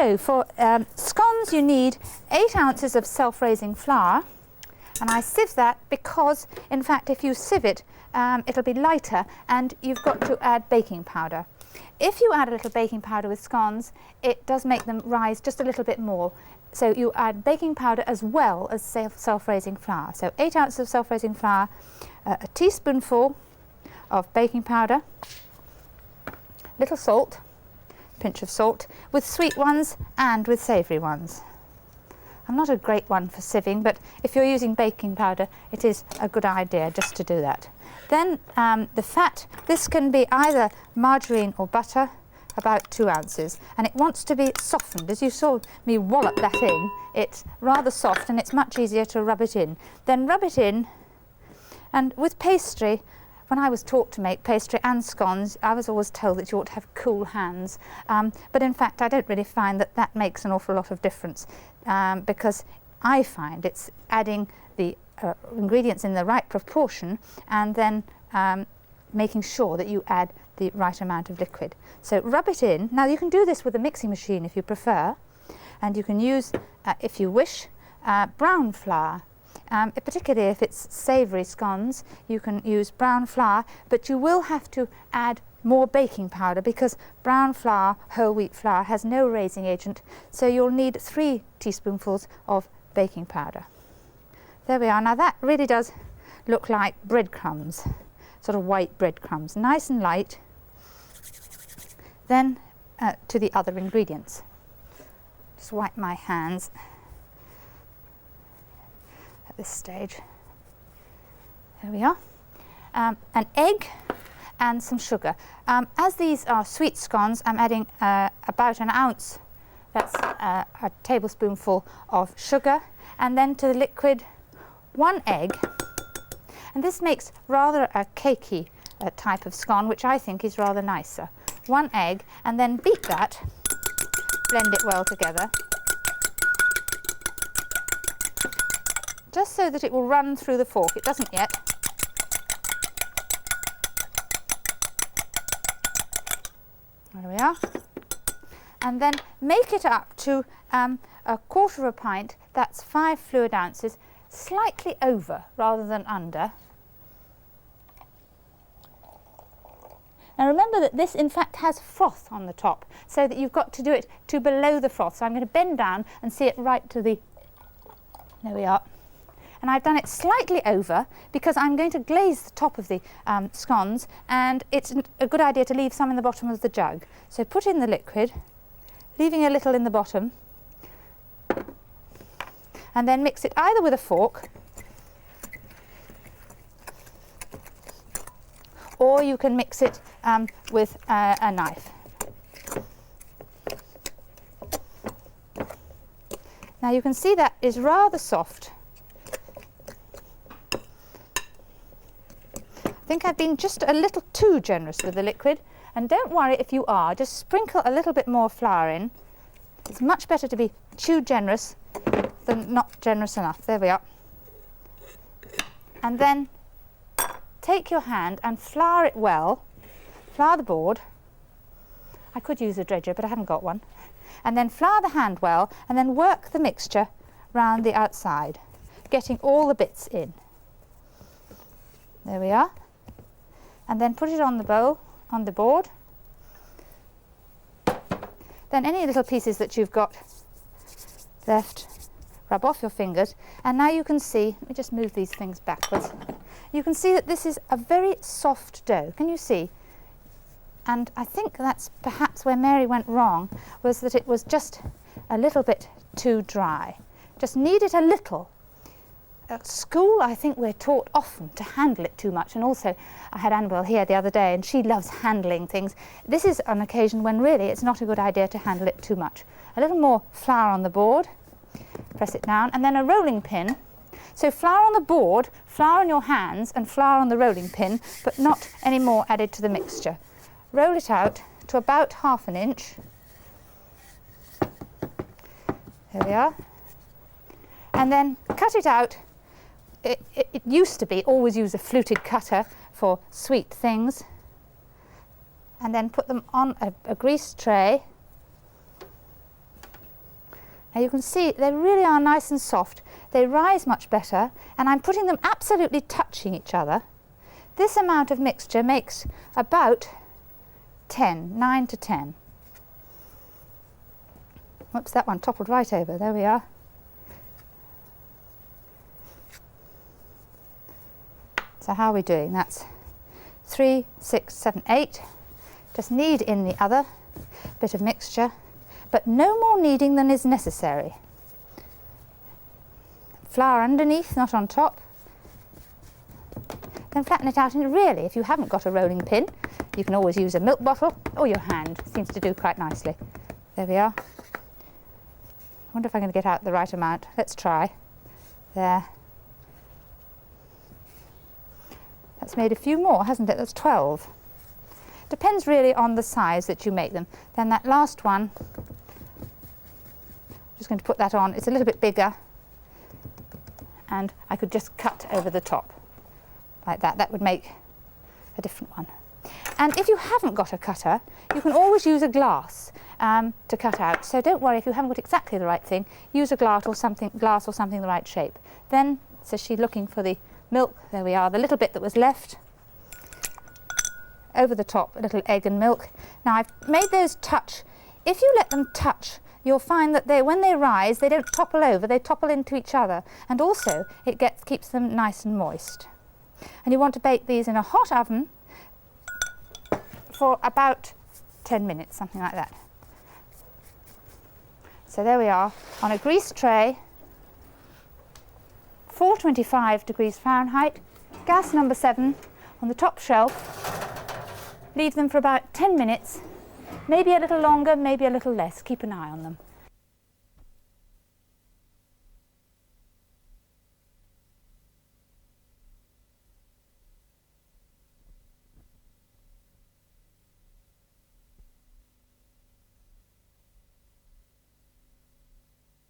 So for scones you need 8 ounces of self-raising flour, and I sieve that because in fact if you sieve it it'll be lighter, and you've got to add baking powder. If you add a little baking powder with scones, it does make them rise just a little bit more. So you add baking powder as well as self-raising flour. So 8 ounces of self-raising flour, a teaspoonful of baking powder, little salt, pinch of salt, with sweet ones and with savoury ones. I'm not a great one for sieving, but if you're using baking powder, it is a good idea just to do that. Then the fat, this can be either margarine or butter, about 2 ounces, and it wants to be softened. As you saw me wallop that in, it's rather soft and it's much easier to rub it in. Then rub it in, and with pastry, when I was taught to make pastry and scones, I was always told that you ought to have cool hands, but in fact I don't really find that that makes an awful lot of difference, because I find it's adding the ingredients in the right proportion and then making sure that you add the right amount of liquid. So rub it in. Now you can do this with a mixing machine if you prefer, and you can use, if you wish, brown flour. Particularly if it's savoury scones, you can use brown flour, but you will have to add more baking powder because brown flour, whole wheat flour, has no raising agent, so you'll need 3 teaspoonfuls of baking powder. There we are. Now that really does look like breadcrumbs, sort of white breadcrumbs, nice and light. Then to the other ingredients. Just wipe my hands at this stage. There we are. An egg and some sugar. As these are sweet scones, I'm adding about an ounce, that's a tablespoonful of sugar, and then to the liquid 1 egg. And this makes rather a cakey type of scone, which I think is rather nicer. 1 egg, and then beat that, blend it well together, just so that it will run through the fork. It doesn't yet. There we are. And then make it up to a 1/4 of a pint, that's 5 fluid ounces, slightly over rather than under. Now remember that this in fact has froth on the top, so that you've got to do it to below the froth. So I'm going to bend down and see it right to the, there we are. And I've done it slightly over because I'm going to glaze the top of the scones, and it's a good idea to leave some in the bottom of the jug. So put in the liquid, leaving a little in the bottom, and then mix it either with a fork or you can mix it with a knife. Now you can see that is rather soft. I think I've been just a little too generous with the liquid, and don't worry if you are, just sprinkle a little bit more flour in. It's much better to be too generous than not generous enough. There we are. And then take your hand and flour it well. Flour the board. I could use a dredger, but I haven't got one. And then flour the hand well, and then work the mixture round the outside, getting all the bits in. There we are. And then put it on the bowl, on the board. Then any little pieces that you've got left, rub off your fingers, and now you can see, let me just move these things backwards. You can see that this is a very soft dough. Can you see? And I think that's perhaps where Mary went wrong, was that it was just a little bit too dry. Just needed a little. At school, I think we're taught often to handle it too much, and also I had Annabelle here the other day and she loves handling things. This is an occasion when really it's not a good idea to handle it too much. A little more flour on the board, press it down, and then a rolling pin. So flour on the board, flour on your hands, and flour on the rolling pin, but not any more added to the mixture. Roll it out to about 1/2 inch. There we are. And then cut it out. It used to be always use a fluted cutter for sweet things, and then put them on a greased tray, Now you can see they really are nice and soft. They rise much better, and I'm putting them absolutely touching each other. This amount of mixture makes about 9 to 10. Whoops, that one toppled right over. There we are. So how are we doing? That's 3, 6, 7, 8. Just knead in the other bit of mixture, but no more kneading than is necessary. Flour underneath, not on top. Then flatten it out, and really, if you haven't got a rolling pin, you can always use a milk bottle or your hand. Seems to do quite nicely. There we are. I wonder if I'm going to get out the right amount. Let's try. There. That's made a few more, hasn't it? That's 12. Depends really on the size that you make them. Then that last one, I'm just going to put that on. It's a little bit bigger, and I could just cut over the top like that. That would make a different one. And if you haven't got a cutter, you can always use a glass to cut out. So don't worry if you haven't got exactly the right thing. Use a glass or something the right shape. Then, so she's looking for the milk. There we are, the little bit that was left. Over the top, a little egg and milk. Now I've made those touch. If you let them touch, you'll find that when they rise, they don't topple over, they topple into each other. And also, it keeps them nice and moist. And you want to bake these in a hot oven for about 10 minutes, something like that. So there we are, on a greased tray, 425 degrees Fahrenheit, gas number 7, on the top shelf. Leave them for about 10 minutes, maybe a little longer, maybe a little less. Keep an eye on them.